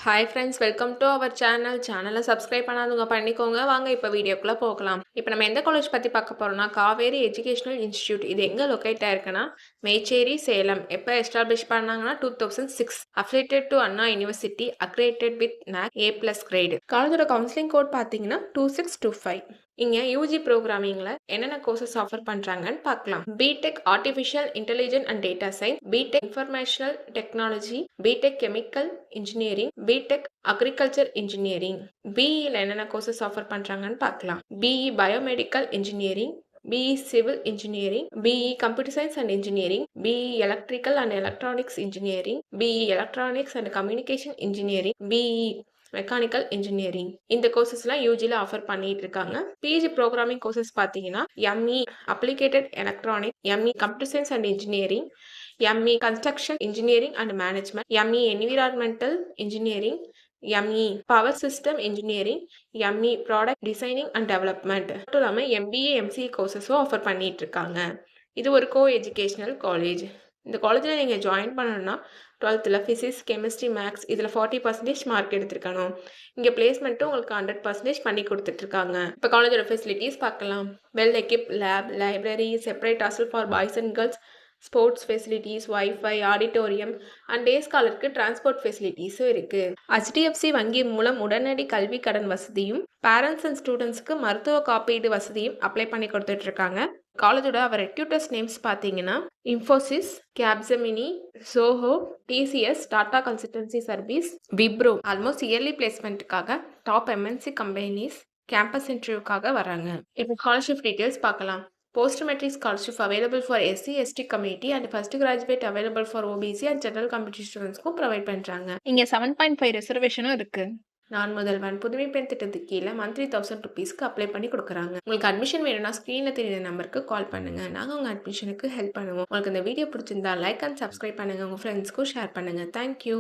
Hi friends, welcome to our சேனலை subscribe பண்ணாதவங்க பண்ணிக்கோங்க. வாங்க இப்போ வீடியோக்குள்ளே போகலாம். இப்போ நம்ம எந்த காலேஜ் பற்றி பார்க்க போகிறோம்னா, காவேரி எஜுகேஷனல் இன்ஸ்டிடியூட். இது எங்கே லொக்கேட் ஆயிருக்குன்னா, மேச்சேரி, சேலம். எப்போ எஸ்டாப்ளிஷ் பண்ணாங்கன்னா 2006. Affiliated to Anna university, accredited with NAC A+ grade. காலேஜோட கவுன்சிலிங் கோட் பார்த்தீங்கன்னா 2625. இங்க யூஜி ப்ரோக்ராமிங்ல என்னென்ன கோர்சஸ் ஆஃபர் பண்றாங்கன்னு பார்க்கலாம். BTech artificial intelligence and data science, BTech informational technology, BTech chemical engineering, BTech agriculture engineering. பிஇல என்னென்ன கோர்சஸ் ஆஃபர் பண்றாங்கன்னு பார்க்கலாம். BE biomedical engineering, BE civil engineering, BE computer science and engineering, BE electrical and electronics engineering, BE electronics and communication engineering, BE mechanical engineering. இந்த கோர்சஸ்லாம் யூஜியில் ஆஃபர் பண்ணிட்டு இருக்காங்க. பிஜி ப்ரோக்ராமிங் கோர்சஸ் பார்த்தீங்கன்னா ME applicated electronic, ME computer science and engineering, ME construction engineering and management, ME environmental engineering, ME power system engineering, ME product designing and development. மட்டும் இல்லாமல் MBA MCA கோர்சஸும் offer பண்ணிட்டு இருக்காங்க. இது ஒரு கோ educational college. இந்த காலேஜில் நீங்கள் ஜாயின் பண்ணணும்னா 12th ஃபிசிக்ஸ், கெமிஸ்ட்ரி, மேக்ஸ் இதில் 40% மார்க் எடுத்திருக்கணும். இங்கே பிளேஸ்மெண்ட்டும் உங்களுக்கு 100% பண்ணி கொடுத்துட்ருக்காங்க. இப்போ காலேஜோட ஃபெசிலிட்டிஸ் பார்க்கலாம். Well equip lab, library, separate hostel for boys and girls, sports facilities, wifi, auditorium and day ஸ்காலருக்கு டிரான்ஸ்போர்ட் ஃபெசிலிட்டிஸும் இருக்குது. HDFC வங்கி மூலம் உடனடி கல்வி கடன் வசதியும், பேரண்ட்ஸ் அண்ட் ஸ்டூடெண்ட்ஸ்க்கு மருத்துவ காப்பீடு வசதியும் அப்ளை பண்ணி கொடுத்துட்ருக்காங்க. காலேஜோட அவர் ரெக்யூட்டர்ஸ் நேம்ஸ் பார்த்தீங்கன்னா Infosys, Capgemini, Zoho, TCS, Tata consultancy service, Wipro. Almost early பிளேஸ்மெண்ட்டுக்காக டாப் எம்என்சி கம்பெனிஸ் கேம்பஸ் இன்டர்வியூக்காக வராங்க. இப்போ ஸ்காலர்ஷிப் டீட்டெயில்ஸ் பார்க்கலாம். Post matric scholarship available for SC, ST community and first graduate available for OBC and general community ஸ்டூடெண்ட்ஸ்க்கும் ப்ரொவைட் பண்ணுறாங்க. இங்கே 7.5 ரிசர்வேஷனும் இருக்குது. நான் முதல்வன் புதுமை பெண் திட்டத்துக்கு கீழே மந்த்லி 1000 ருபீஸ்க்கு அப்ளை பண்ணி கொடுக்குறாங்க. உங்களுக்கு அட்மிஷன் வேணும்னா ஸ்க்ரீனில் தெரியுற நம்பருக்கு கால் பண்ணுங்க. நாங்கள் உங்கள் அட்மிஷனுக்கு ஹெல்ப் பண்ணுவோம். உங்களுக்கு இந்த வீடியோ பிடிச்சிருந்தா லைக் அண்ட் சப்ஸ்கிரைப் பண்ணுங்க. உங்கள் ஃப்ரெண்ட்ஸ்க்கும் ஷேர் பண்ணுங்க. தேங்க்யூ.